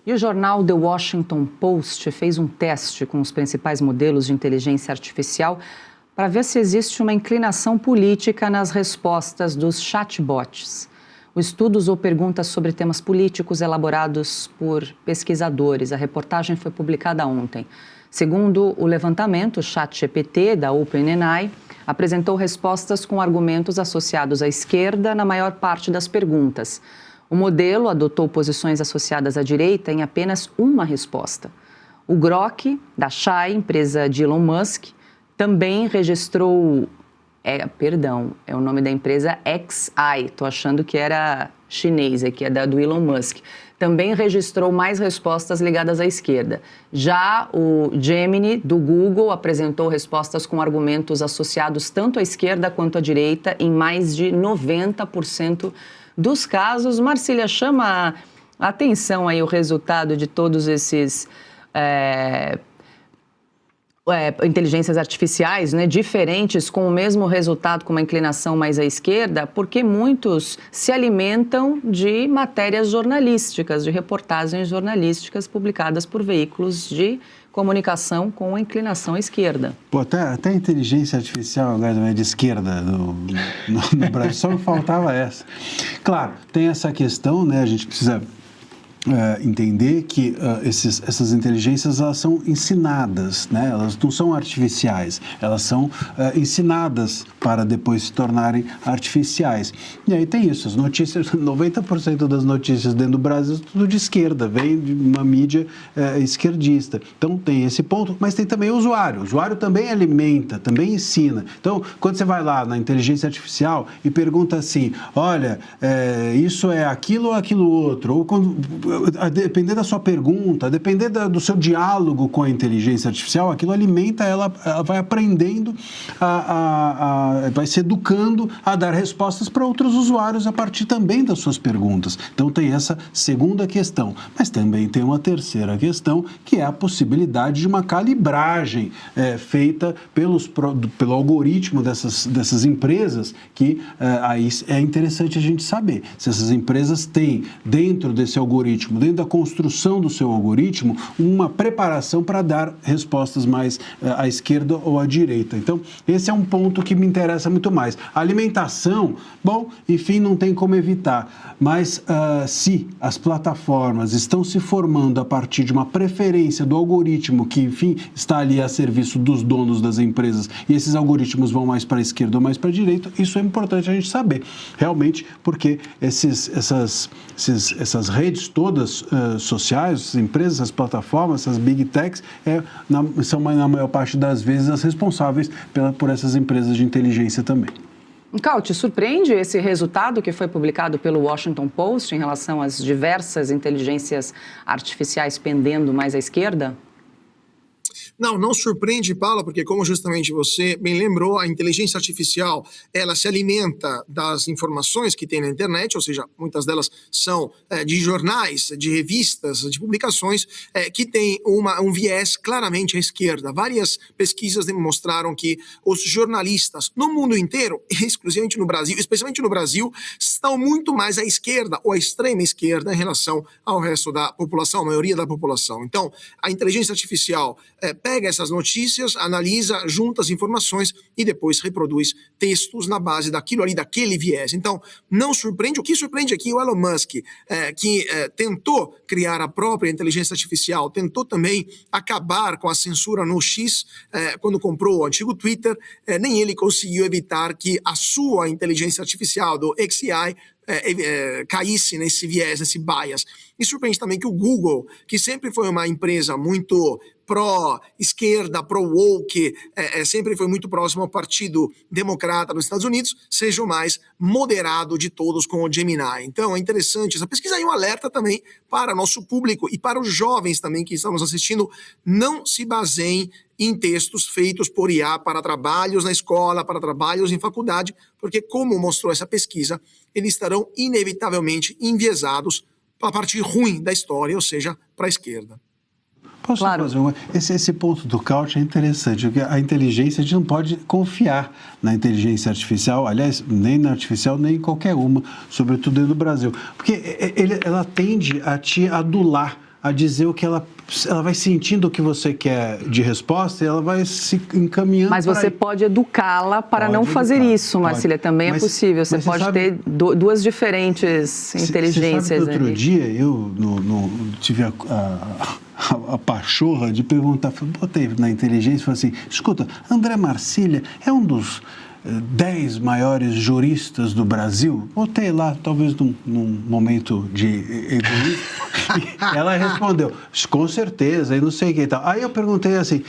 E o jornal The Washington Post fez um teste com os principais modelos de inteligência artificial para ver se existe uma inclinação política nas respostas dos chatbots. O estudo usou perguntas sobre temas políticos elaborados por pesquisadores. A reportagem foi publicada ontem. Segundo o levantamento, o ChatGPT, da OpenAI, apresentou respostas com argumentos associados à esquerda na maior parte das perguntas. O modelo adotou posições associadas à direita em apenas uma resposta. O Grok, da Chai, empresa de Elon Musk, também registrou... o nome da empresa XAI, estou achando que era chinês, que é do Elon Musk. Também registrou mais respostas ligadas à esquerda. Já o Gemini, do Google, apresentou respostas com argumentos associados tanto à esquerda quanto à direita em mais de 90% dos casos. Marcília, chama a atenção aí o resultado de todos esses inteligências artificiais, né, diferentes, com o mesmo resultado, com uma inclinação mais à esquerda, porque muitos se alimentam de matérias jornalísticas, de reportagens jornalísticas publicadas por veículos de comunicação com a inclinação à esquerda. Pô, até a inteligência artificial agora é de esquerda no Brasil, só me faltava essa. Claro, tem essa questão, né, a gente precisa entender que essas inteligências, elas são ensinadas, né? Elas não são artificiais, elas são ensinadas para depois se tornarem artificiais. E aí tem isso, as notícias, 90% das notícias dentro do Brasil tudo de esquerda, vem de uma mídia esquerdista. Então tem esse ponto, mas tem também o usuário também alimenta, também ensina. Então, quando você vai lá na inteligência artificial e pergunta assim, olha, isso é aquilo ou aquilo outro, ou quando... A depender da sua pergunta, a depender do seu diálogo com a inteligência artificial, aquilo alimenta ela vai aprendendo, vai se educando a dar respostas para outros usuários a partir também das suas perguntas. Então tem essa segunda questão, mas também tem uma terceira questão, que é a possibilidade de uma calibragem feita pelo algoritmo dessas empresas, que aí é interessante a gente saber se essas empresas têm dentro desse algoritmo, dentro da construção do seu algoritmo, uma preparação para dar respostas mais à esquerda ou à direita. Então, esse é um ponto que me interessa muito mais. A alimentação, bom, enfim, não tem como evitar, mas se as plataformas estão se formando a partir de uma preferência do algoritmo que, enfim, está ali a serviço dos donos das empresas, e esses algoritmos vão mais para a esquerda ou mais para a direita, isso é importante a gente saber, realmente, porque essas redes todas sociais, essas empresas, essas plataformas, essas big techs, são na maior parte das vezes as responsáveis por essas empresas de inteligência também. Cal, te surpreende esse resultado que foi publicado pelo Washington Post em relação às diversas inteligências artificiais pendendo mais à esquerda? Não surpreende, Paula, porque como justamente você bem lembrou, a inteligência artificial, ela se alimenta das informações que tem na internet, ou seja, muitas delas são de jornais, de revistas, de publicações, que tem um viés claramente à esquerda. Várias pesquisas demonstraram que os jornalistas no mundo inteiro, exclusivamente no Brasil, especialmente no Brasil, estão muito mais à esquerda ou à extrema esquerda em relação ao resto da população, a maioria da população. Então, a inteligência artificial pega essas notícias, analisa, junta as informações e depois reproduz textos na base daquilo ali, daquele viés. Então, não surpreende. O que surpreende aqui é o Elon Musk, que tentou criar a própria inteligência artificial, tentou também acabar com a censura no X, quando comprou o antigo Twitter, nem ele conseguiu evitar que a sua inteligência artificial do XAI caísse nesse viés, nesse bias. E surpreende também que o Google, que sempre foi uma empresa muito pró-esquerda, pró-woke, sempre foi muito próximo ao Partido Democrata nos Estados Unidos, seja o mais moderado de todos com o Gemini. Então é interessante, essa pesquisa aí é um alerta também para nosso público e para os jovens também que estão nos assistindo, não se baseiem em textos feitos por IA para trabalhos na escola, para trabalhos em faculdade, porque como mostrou essa pesquisa, eles estarão inevitavelmente enviesados para a parte ruim da história, ou seja, para a esquerda. Posso fazer uma? Esse ponto do Couch é interessante, porque a inteligência, a gente não pode confiar na inteligência artificial, aliás, nem na artificial, nem em qualquer uma, sobretudo dentro do Brasil, porque ela tende a te adular a dizer o que ela vai sentindo o que você quer de resposta e ela vai se encaminhando. Mas você pode educá-la para não fazer isso, Marcília, também é possível. Você pode ter duas diferentes inteligências. Você sabe que outro dia eu tive a pachorra de perguntar, botei na inteligência e falei assim, escuta, André Marcília é um dos 10 maiores juristas do Brasil? Botei lá, talvez num momento de egoísmo. Ela respondeu, com certeza, e não sei o que e tal. Aí eu perguntei assim,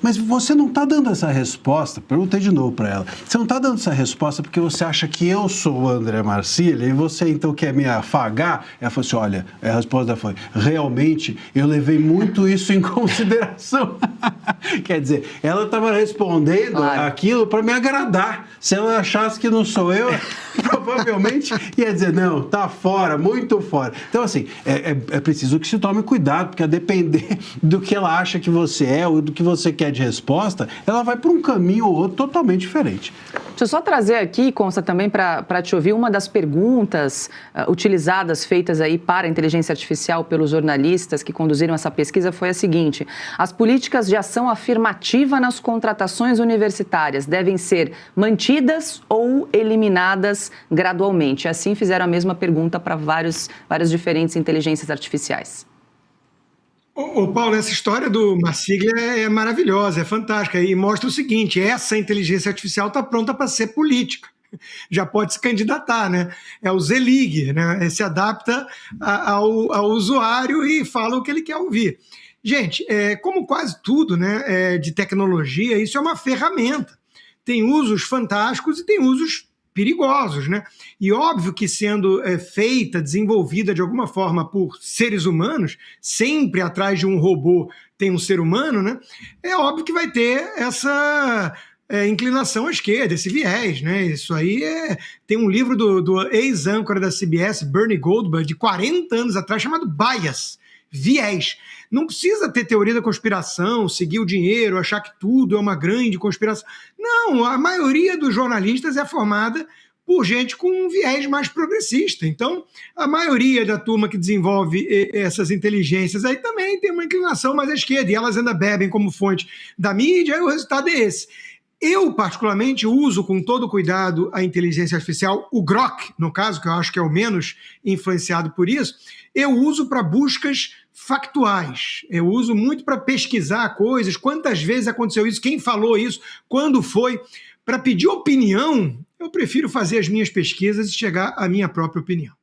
mas você não está dando essa resposta? Perguntei de novo para ela. Você não está dando essa resposta porque você acha que eu sou o André Marcília e você então quer me afagar? Ela falou assim, olha, a resposta foi, realmente eu levei muito isso em consideração. Quer dizer, ela estava respondendo aquilo para me agradar. Se ela achasse que não sou eu, provavelmente ia dizer, não, tá fora, muito fora. Então, assim, é preciso que se tome cuidado, porque a depender do que ela acha que você é ou do que você quer de resposta, ela vai para um caminho ou outro totalmente diferente. Deixa eu só trazer aqui, Consta, também para te ouvir, uma das perguntas utilizadas, feitas aí para a inteligência artificial pelos jornalistas que conduziram essa pesquisa foi a seguinte: as políticas de ação afirmativa nas contratações universitárias devem ser mantidas ou eliminadas gradualmente? Assim fizeram a mesma pergunta para várias diferentes inteligências artificiais. Ô, Paulo, essa história do Marcília é maravilhosa, é fantástica e mostra o seguinte, essa inteligência artificial está pronta para ser política, já pode se candidatar, né? É o Zelig, né? Se adapta ao usuário e fala o que ele quer ouvir. Gente, como quase tudo, né, de tecnologia, isso é uma ferramenta. Tem usos fantásticos e tem usos perigosos, né? E óbvio que sendo feita, desenvolvida de alguma forma por seres humanos, sempre atrás de um robô tem um ser humano, né? É óbvio que vai ter essa inclinação à esquerda, esse viés, né? Isso aí tem um livro do ex-âncora da CBS, Bernie Goldberg, de 40 anos atrás, chamado Bias, viés. Não precisa ter teoria da conspiração, seguir o dinheiro, achar que tudo é uma grande conspiração. Não, a maioria dos jornalistas é formada por gente com um viés mais progressista. Então, a maioria da turma que desenvolve essas inteligências aí também tem uma inclinação mais à esquerda, e elas ainda bebem como fonte da mídia, e o resultado é esse. Eu, particularmente, uso com todo cuidado a inteligência artificial, o Grok, no caso, que eu acho que é o menos influenciado por isso, eu uso para buscas factuais. Eu uso muito para pesquisar coisas, quantas vezes aconteceu isso, quem falou isso, quando foi. Para pedir opinião, eu prefiro fazer as minhas pesquisas e chegar à minha própria opinião.